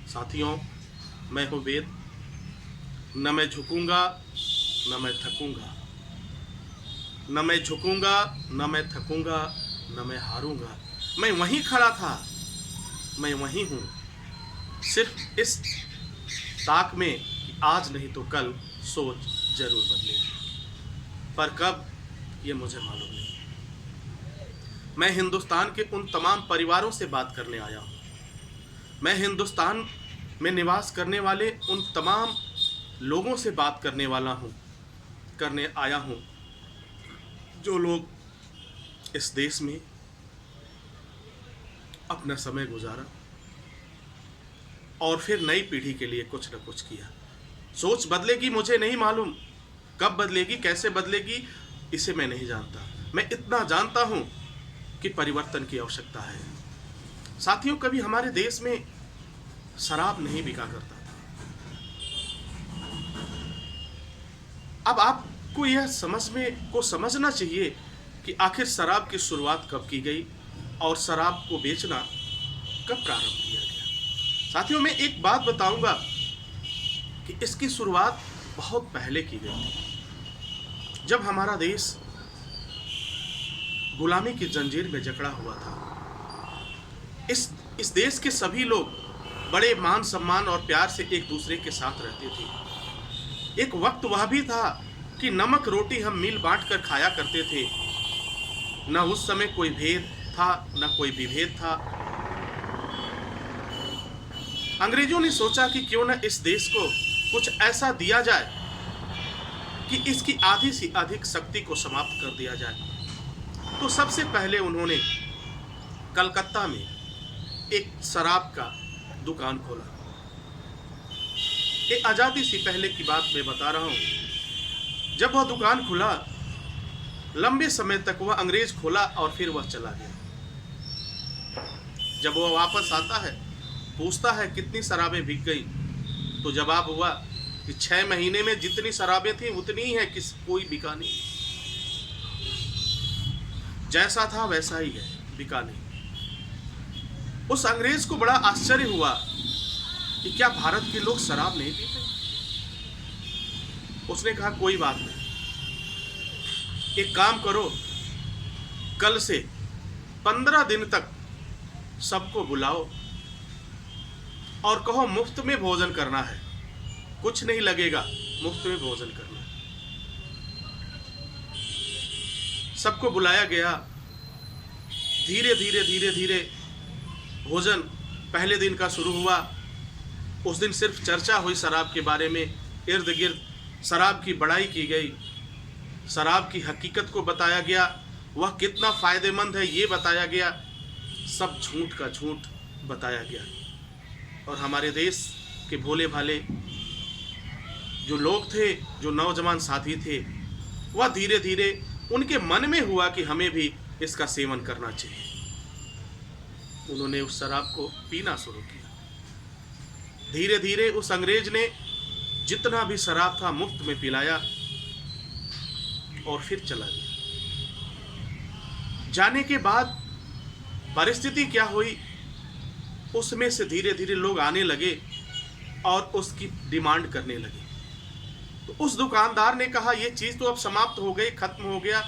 साथियों, मैं हूँ वेद। न मैं झुकूंगा न मैं थकूंगा, न मैं झुकूंगा न मैं थकूंगा, न मैं हारूंगा। मैं वहीं खड़ा था, मैं वहीं हूँ, सिर्फ इस ताक में कि आज नहीं तो कल सोच जरूर बदलेगी, पर कब ये मुझे मालूम नहीं। मैं हिंदुस्तान के उन तमाम परिवारों से बात करने आया हूँ। मैं हिंदुस्तान में निवास करने वाले उन तमाम लोगों से बात करने आया हूँ जो लोग इस देश में अपना समय गुजारा और फिर नई पीढ़ी के लिए कुछ न कुछ किया। सोच बदलेगी, मुझे नहीं मालूम कब बदलेगी, कैसे बदलेगी, इसे मैं नहीं जानता। मैं इतना जानता हूं कि परिवर्तन की आवश्यकता है। साथियों, कभी हमारे देश में शराब नहीं बिका करता था। अब आपको यह समझना चाहिए कि आखिर शराब की शुरुआत कब की गई और शराब को बेचना कब प्रारंभ किया गया। साथियों, मैं एक बात बताऊंगा कि इसकी शुरुआत बहुत पहले की गई थी, जब हमारा देश गुलामी की जंजीर में जकड़ा हुआ था। इस देश के सभी लोग बड़े मान सम्मान और प्यार से एक दूसरे के साथ रहते थे। एक वक्त वह भी था कि नमक रोटी हम मिल बांट कर खाया करते थे। न उस समय कोई भेद था, न कोई विभेद था। अंग्रेजों ने सोचा कि क्यों न इस देश को कुछ ऐसा दिया जाए कि इसकी आधी से अधिक शक्ति को समाप्त कर दिया जाए। तो सबसे पहले उन्होंने कलकत्ता में एक शराब का दुकान खोला। ये आजादी से पहले की बात मैं बता रहा हूं। जब वह दुकान खुला, लंबे समय तक वह अंग्रेज खोला और फिर वह चला गया। जब वह वापस आता है, पूछता है कितनी शराबें बिक गई, तो जवाब हुआ कि 6 महीने में जितनी शराबें थी उतनी ही है, कोई बिका नहीं। जैसा था वैसा ही है, बिका नहीं। उस अंग्रेज को बड़ा आश्चर्य हुआ कि क्या भारत के लोग शराब नहीं पीते। उसने कहा कोई बात नहीं, एक काम करो, कल से 15 दिन तक सबको बुलाओ और कहो मुफ्त में भोजन करना है, कुछ नहीं लगेगा, मुफ्त में भोजन करना है। सबको बुलाया गया। धीरे धीरे भोजन पहले दिन का शुरू हुआ। उस दिन सिर्फ चर्चा हुई शराब के बारे में, इर्द गिर्द शराब की बड़ाई की गई, शराब की हकीकत को बताया गया, वह कितना फ़ायदेमंद है ये बताया गया। सब झूठ का झूठ बताया गया। और हमारे देश के भोले भाले जो लोग थे, जो नौजवान साथी थे, वह धीरे धीरे उनके मन में हुआ कि हमें भी इसका सेवन करना चाहिए। उन्होंने उस शराब को पीना शुरू किया। धीरे धीरे उस अंग्रेज ने जितना भी शराब था मुफ्त में पिलाया और फिर चला गया। जाने के बाद परिस्थिति क्या हुई, उसमें से धीरे धीरे लोग आने लगे और उसकी डिमांड करने लगे। तो उस दुकानदार ने कहा ये चीज़ तो अब समाप्त हो गई, खत्म हो गया,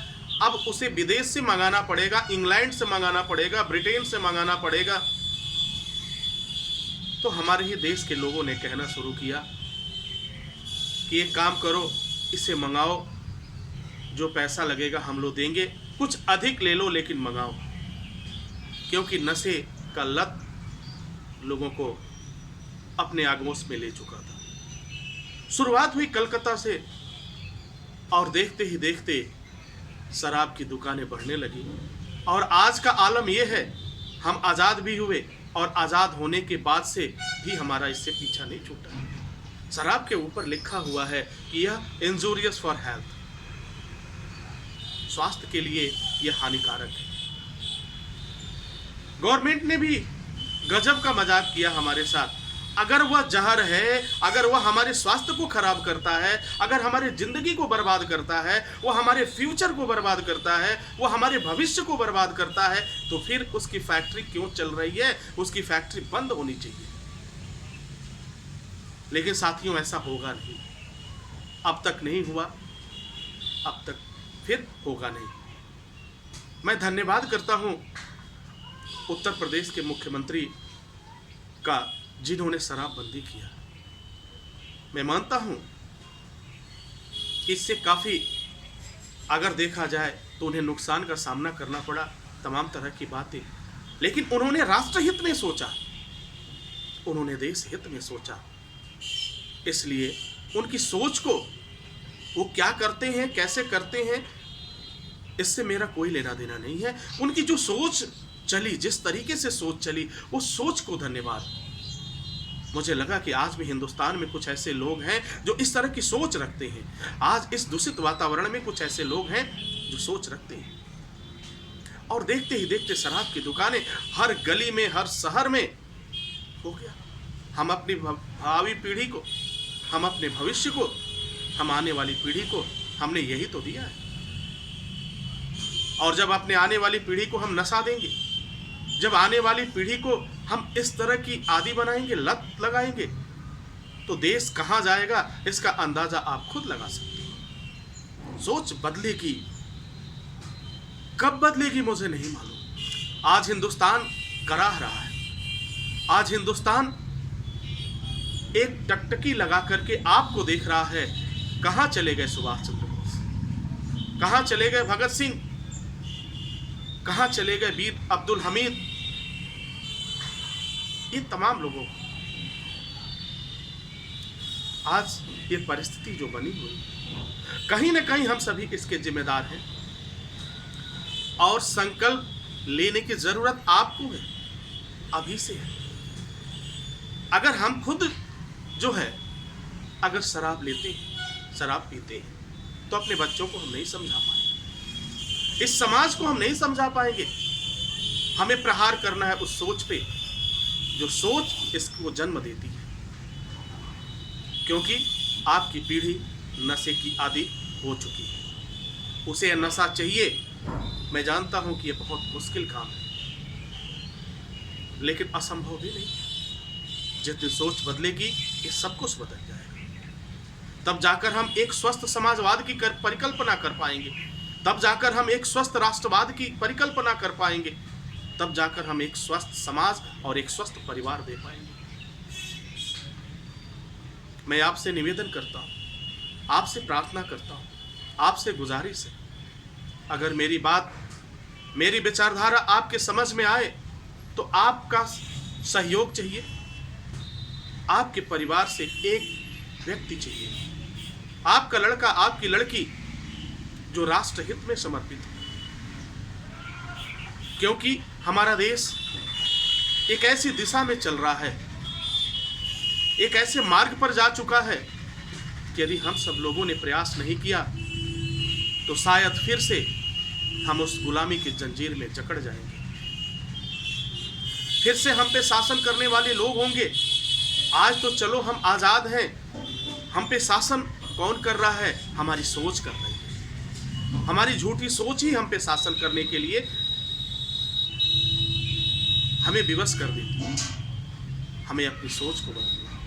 अब उसे विदेश से मंगाना पड़ेगा, इंग्लैंड से मंगाना पड़ेगा, ब्रिटेन से मंगाना पड़ेगा। तो हमारे ही देश के लोगों ने कहना शुरू किया कि एक काम करो, इसे मंगाओ, जो पैसा लगेगा हम लोग देंगे, कुछ अधिक ले लो लेकिन मंगाओ। क्योंकि नशे का लत लोगों को अपने आगोश में ले चुका था। शुरुआत हुई कलकत्ता से और देखते ही देखते शराब की दुकानें बढ़ने लगी। और आज का आलम यह है, हम आज़ाद भी हुए और आज़ाद होने के बाद से भी हमारा इससे पीछा नहीं छूटा। शराब के ऊपर लिखा हुआ है कि यह इंजूरियस फॉर हेल्थ, स्वास्थ्य के लिए यह हानिकारक है। गवर्नमेंट ने भी गजब का मजाक किया हमारे साथ। अगर वह जहर है, अगर वह हमारे स्वास्थ्य को खराब करता है, अगर हमारे जिंदगी को बर्बाद करता है, वह हमारे फ्यूचर को बर्बाद करता है, वह हमारे भविष्य को बर्बाद करता है, तो फिर उसकी फैक्ट्री क्यों चल रही है? उसकी फैक्ट्री बंद होनी चाहिए। लेकिन साथियों ऐसा होगा नहीं, अब तक नहीं हुआ, अब तक फिर होगा नहीं। मैं धन्यवाद करता हूं उत्तर प्रदेश के मुख्यमंत्री का, जिन्होंने शराबबंदी किया। मैं मानता हूं इससे काफ़ी अगर देखा जाए तो उन्हें नुकसान का सामना करना पड़ा, तमाम तरह की बातें, लेकिन उन्होंने राष्ट्रहित में सोचा, उन्होंने देश हित में सोचा। इसलिए उनकी सोच को, वो क्या करते हैं, कैसे करते हैं, इससे मेरा कोई लेना देना नहीं है। उनकी जो सोच चली, जिस तरीके से सोच चली, उस सोच को धन्यवाद। मुझे लगा कि आज भी हिंदुस्तान में कुछ ऐसे लोग हैं जो इस तरह की सोच रखते हैं। आज इस दूषित वातावरण में कुछ ऐसे लोग हैं जो सोच रखते हैं, और देखते ही देखते शराब की दुकानें हर गली में, हर शहर में हो गया। हम अपनी भावी पीढ़ी को, हम अपने भविष्य को, हम आने वाली पीढ़ी को हमने यही तो दिया है। और जब अपने आने वाली पीढ़ी को हम नशा देंगे, जब आने वाली पीढ़ी को हम इस तरह की आदी बनाएंगे, लत लगाएंगे, तो देश कहां जाएगा इसका अंदाजा आप खुद लगा सकते हैं। सोच बदलेगी, कब बदलेगी मुझे नहीं मालूम। आज हिंदुस्तान कराह रहा है, आज हिंदुस्तान एक टकटकी लगा करके आपको देख रहा है। कहां चले गए सुभाष चंद्र बोस, कहां चले गए भगत सिंह, कहां चले गए वीर अब्दुल हमीद, ये तमाम लोगों को आज ये परिस्थिति जो बनी हुई, कहीं ना कहीं हम सभी इसके जिम्मेदार हैं, और संकल्प लेने की जरूरत आपको है, अभी से है। अगर हम खुद जो है, अगर शराब लेते हैं, शराब पीते हैं, तो अपने बच्चों को हम नहीं समझा पाएंगे, इस समाज को हम नहीं समझा पाएंगे। हमें प्रहार करना है उस सोच पे जो सोच इसको जन्म देती है, क्योंकि आपकी पीढ़ी नशे की आदी हो चुकी है। उसे नशा चाहिए। मैं जानता हूं कि यह बहुत मुश्किल काम है, लेकिन असंभव भी नहीं। जितनी सोच बदलेगी, ये सब कुछ बदल जाएगा। तब जाकर हम एक स्वस्थ समाजवाद की परिकल्पना कर पाएंगे, तब जाकर हम एक स्वस्थ राष्ट्रवाद की परिकल्पना कर पाएंगे, तब जाकर हम एक स्वस्थ समाज और एक स्वस्थ परिवार दे पाएंगे। मैं आपसे निवेदन करता हूं, आपसे प्रार्थना करता हूं, आपसे गुजारिश है, अगर मेरी बात, मेरी विचारधारा आपके समझ में आए तो आपका सहयोग चाहिए। आपके परिवार से एक व्यक्ति चाहिए, आपका लड़का, आपकी लड़की जो राष्ट्रहित में समर्पित है, क्योंकि हमारा देश एक ऐसी दिशा में चल रहा है, एक ऐसे मार्ग पर जा चुका है कि यदि हम सब लोगों ने प्रयास नहीं किया तो शायद फिर से हम उस गुलामी की जंजीर में जकड़ जाएंगे। फिर से हम पे शासन करने वाले लोग होंगे। आज तो चलो हम आज़ाद हैं, हम पे शासन कौन कर रहा है? हमारी सोच कर रही है। हमारी झूठी सोच ही हम पे शासन करने के लिए हमें विवश कर देती है। हमें अपनी सोच को बदलना।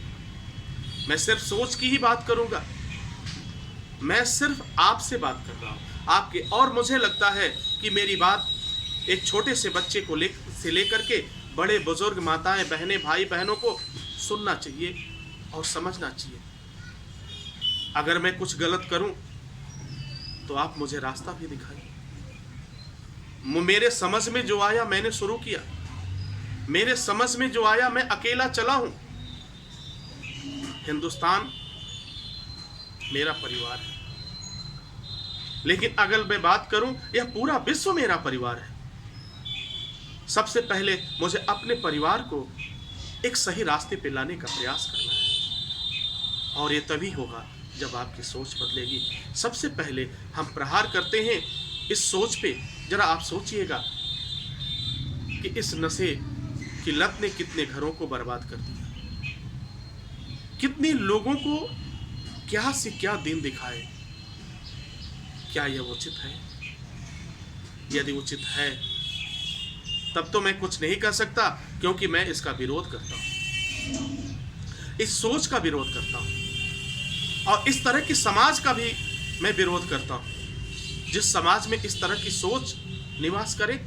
मैं सिर्फ सोच की ही बात करूंगा, मैं सिर्फ आपसे बात कर रहा हूं, आपके। और मुझे लगता है कि मेरी बात एक छोटे से बच्चे को लेकर के बड़े बुजुर्ग, माताएं, बहनें, भाई बहनों को सुनना चाहिए और समझना चाहिए। अगर मैं कुछ गलत करूं तो आप मुझे रास्ता भी दिखाइए। मेरे समझ में जो आया मैंने शुरू किया, मेरे समझ में जो आया मैं अकेला चला हूं। हिंदुस्तान मेरा परिवार है, लेकिन अगर मैं बात करूं, यह पूरा विश्व मेरा परिवार है। सबसे पहले मुझे अपने परिवार को एक सही रास्ते पे लाने का प्रयास करना है, और ये तभी होगा जब आपकी सोच बदलेगी। सबसे पहले हम प्रहार करते हैं इस सोच पे। जरा आप सोचिएगा कि इस नशे की लत ने कितने घरों को बर्बाद कर दिया, कितने लोगों को क्या से क्या दिन दिखाए। क्या यह उचित है? यदि उचित है तब तो मैं कुछ नहीं कर सकता, क्योंकि मैं इसका विरोध करता हूं। इस सोच का विरोध करता हूँ और इस तरह की समाज का भी मैं विरोध करता हूँ। जिस समाज में इस तरह की सोच निवास करे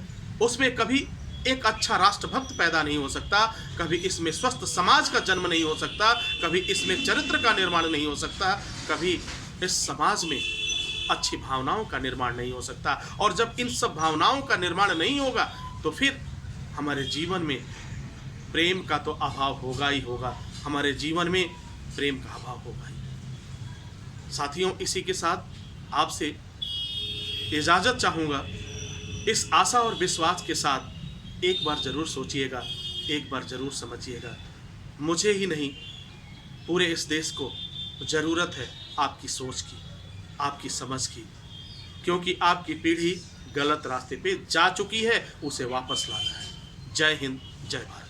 उसमें कभी एक अच्छा राष्ट्रभक्त पैदा नहीं हो सकता, कभी इसमें स्वस्थ समाज का जन्म नहीं हो सकता, कभी इसमें चरित्र का निर्माण नहीं हो सकता, कभी इस समाज में अच्छी भावनाओं का निर्माण नहीं हो सकता। और जब इन सब भावनाओं का निर्माण नहीं होगा तो फिर हमारे जीवन में प्रेम का तो अभाव होगा ही होगा, हमारे जीवन में प्रेम का अभाव होगा ही। साथियों, इसी के साथ आपसे इजाज़त चाहूँगा, इस आशा और विश्वास के साथ एक बार ज़रूर सोचिएगा, एक बार ज़रूर समझिएगा। मुझे ही नहीं, पूरे इस देश को ज़रूरत है आपकी सोच की, आपकी समझ की, क्योंकि आपकी पीढ़ी गलत रास्ते पे जा चुकी है, उसे वापस लाना है। जय हिंद, जय भारत।